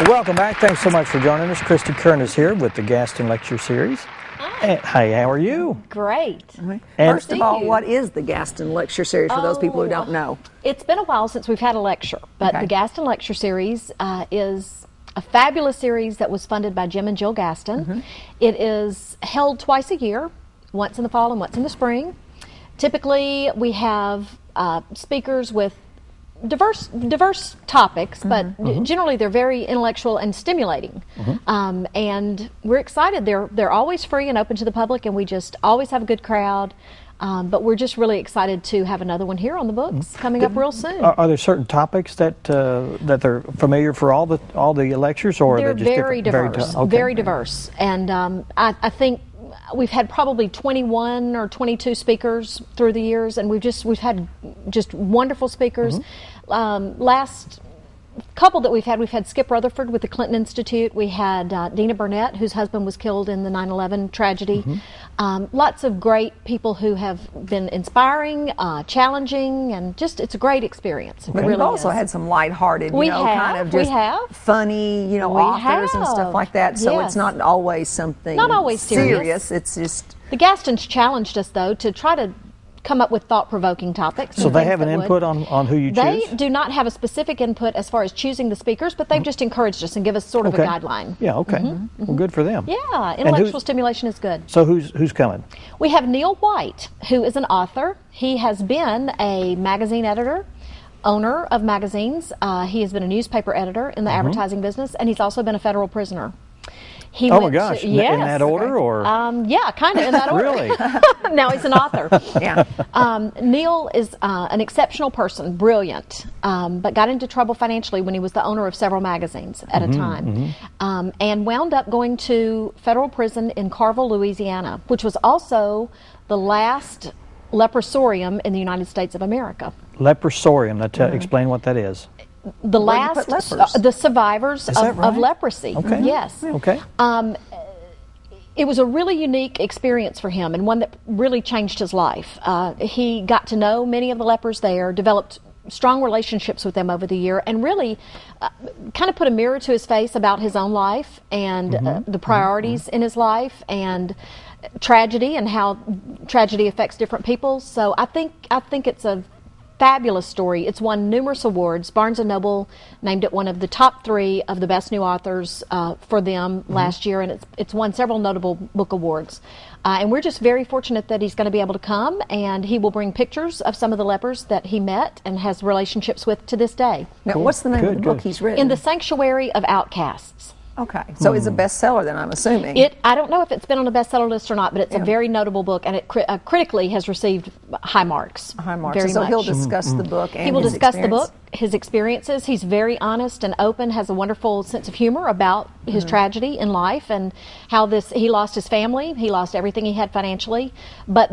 Welcome back. Thanks so much for joining us. Christy Keirn is here with the Gaston Lecture Series. Hi. Hi, how are you? Great. First of all, what is the Gaston Lecture Series for those people who don't know? It's been a while since we've had a lecture, but the Gaston Lecture Series is a fabulous series that was funded by Jim and Jill Gaston. It is held twice a year, once in the fall and once in the spring. Typically, we have speakers with diverse topics, but generally they're very intellectual and stimulating. And we're excited. They're always free and open to the public, and we just always have a good crowd. But we're just really excited to have another one here on the books coming up real soon. Are there certain topics that that they're familiar for all the lectures, or they're are they just very diverse? Very diverse, and I think we've had probably 21 or 22 speakers through the years, and we've had just wonderful speakers. Last couple that we've had Skip Rutherford with the Clinton Institute. We had Dina Burnett, whose husband was killed in the 9/11 tragedy. Lots of great people who have been inspiring, challenging, and just it's a great experience. But we've also had some lighthearted, kind of just funny, authors and stuff like that. So it's not always something serious. It's just the Gastons challenged us though to try to come up with thought-provoking topics. So they have an input on who you choose? They do not have a specific input as far as choosing the speakers, but they've just encouraged us and give us sort of a guideline. Yeah, okay. Well, good for them. Yeah, intellectual stimulation is good. So who's coming? We have Neil White, who is an author. He has been a magazine editor, owner of magazines. He has been a newspaper editor in the advertising business, and he's also been a federal prisoner. Oh my gosh! In that order, or yeah, kind of in that order. Really? Now he's an author. Neil is an exceptional person, brilliant, but got into trouble financially when he was the owner of several magazines at a time, and wound up going to federal prison in Carville, Louisiana, which was also the last leprosarium in the United States of America. Leprosarium. Now, explain what that is. The last, the survivors of leprosy. Okay. Yes. Okay. It was a really unique experience for him and one that really changed his life. He got to know many of the lepers there, developed strong relationships with them over the year, and really kind of put a mirror to his face about his own life and the priorities in his life and tragedy and how tragedy affects different people. So I think it's a fabulous story. It's won numerous awards. Barnes & Noble named it one of the top 3 of the best new authors for them last year, and it's won several notable book awards. And we're just very fortunate that he's going to be able to come, and he will bring pictures of some of the lepers that he met and has relationships with to this day. Now, what's the name of the book he's written? In the Sanctuary of Outcasts. Okay, so it's a bestseller then, I'm assuming. I don't know if it's been on the bestseller list or not, but it's a very notable book, and it critically has received high marks. High marks. So he'll discuss the book and he will discuss the book, his experiences. He's very honest and open, has a wonderful sense of humor about his tragedy in life and how he lost his family, he lost everything he had financially, but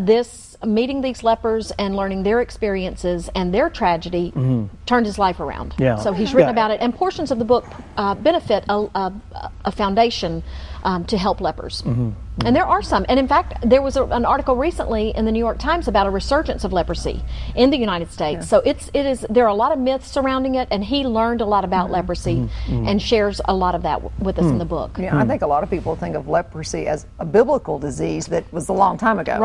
meeting these lepers and learning their experiences and their tragedy turned his life around. Yeah. So he's written about it, and portions of the book benefit a foundation to help lepers. And there are some. And in fact, there was an article recently in the New York Times about a resurgence of leprosy in the United States. So there are a lot of myths surrounding it, and he learned a lot about leprosy and shares a lot that with us in the book. Yeah, I think a lot of people think of leprosy as a biblical disease that was a long time ago.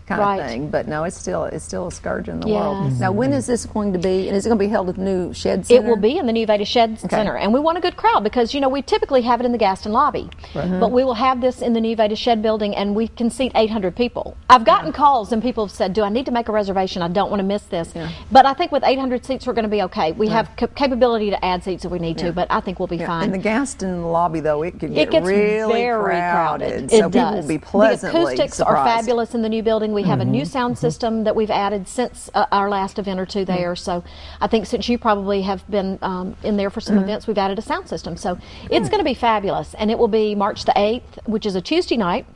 Kind of thing. But no, it's still a scourge in the world. Now, when is this going to be? And is it going to be held at the new Shed Center? It will be in the new Veda Shed Center. And we want a good crowd because, we typically have it in the Gaston lobby. But we will have this in the new Veda Shed building, and we can seat 800 people. I've gotten calls, and people have said, do I need to make a reservation? I don't want to miss this. But I think with 800 seats, we're going to be okay. We have capability to add seats if we need to, but I think we'll be fine. In the Gaston lobby, though, it could get really very crowded. So people will be pleasantly The acoustics surprised. are fabulous in the new building. We have a new sound system that we've added since our last event or two there. So I think since you probably have been in there for some events, we've added a sound system. So it's going to be fabulous. And it will be March the 8th, which is a Tuesday night.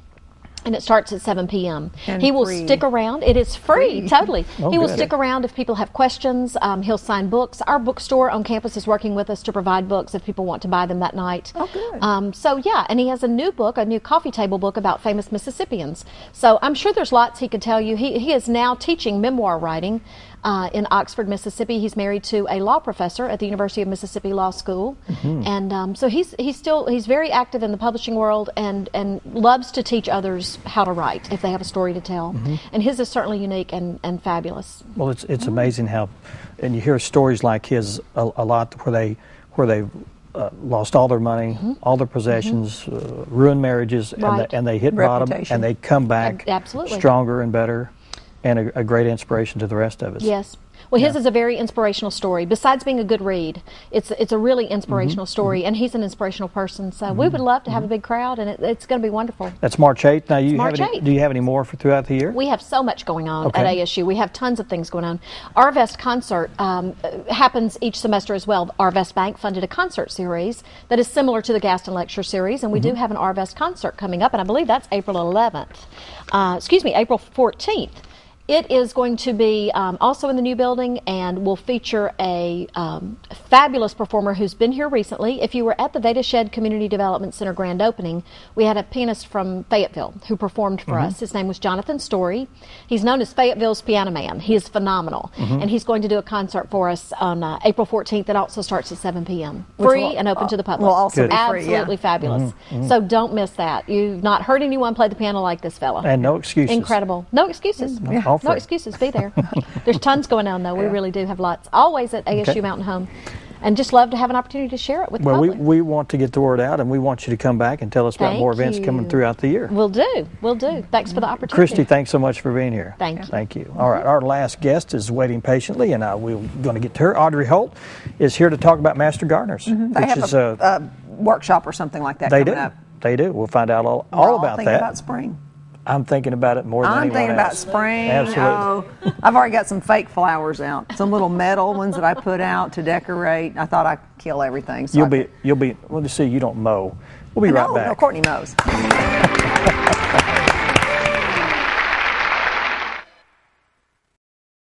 And it starts at 7 p.m. And he will stick around. It is free, totally. He will stick around if people have questions. He'll sign books. Our bookstore on campus is working with us to provide books if people want to buy them that night. Oh, good. So, yeah, and he has a new book, a new coffee table book about famous Mississippians. So I'm sure there's lots he could tell you. He is now teaching memoir writing in Oxford, Mississippi. He's married to a law professor at the University of Mississippi Law School, and so he's very active in the publishing world and loves to teach others how to write if they have a story to tell. And his is certainly unique and fabulous. Well, it's amazing how, and you hear stories like his a lot where they lost all their money, all their possessions, ruined marriages, and they hit bottom, and they come back stronger and better, and a great inspiration to the rest of us. Yes. Well, his is a very inspirational story. Besides being a good read, it's a really inspirational story, and he's an inspirational person. So we would love to have a big crowd, and it's going to be wonderful. That's March 8th. Now, do you have any more throughout the year? We have so much going on at ASU. We have tons of things going on. Our Vest concert happens each semester as well. Our Vest Bank funded a concert series that is similar to the Gaston Lecture Series, and we do have an Our Vest concert coming up, and I believe that's April 14th. It is going to be also in the new building and will feature a fabulous performer who's been here recently. If you were at the Veda Shed Community Development Center grand opening, we had a pianist from Fayetteville who performed for us. His name was Jonathan Story. He's known as Fayetteville's Piano Man. He is phenomenal. And he's going to do a concert for us on April 14th. It also starts at 7 p.m. Free and open to the public. Will also be free, absolutely fabulous. So don't miss that. You've not heard anyone play the piano like this fella. And no excuses. Incredible. No excuses. No excuses. Be there. There's tons going on, though. We really do have lots. Always at ASU Mountain Home. And just love to have an opportunity to share it with the public. Well, we want to get the word out, and we want you to come back and tell us about more events coming throughout the year. We'll do. Thanks for the opportunity. Christy, thanks so much for being here. Thank you. Thank you. All right, our last guest is waiting patiently, and we're going to get to her. Audrey Holt is here to talk about Master Gardeners. They have a workshop or something like that coming up. They do. We'll find out all about that. Thinking about spring. I'm thinking about it more than anyone else. I'm thinking about spring. Absolutely. Oh, I've already got some fake flowers out. Some little metal ones that I put out to decorate. I thought I'd kill everything. So you'll be. Well, you see, you don't mow. We'll be right back. No, Courtney mows.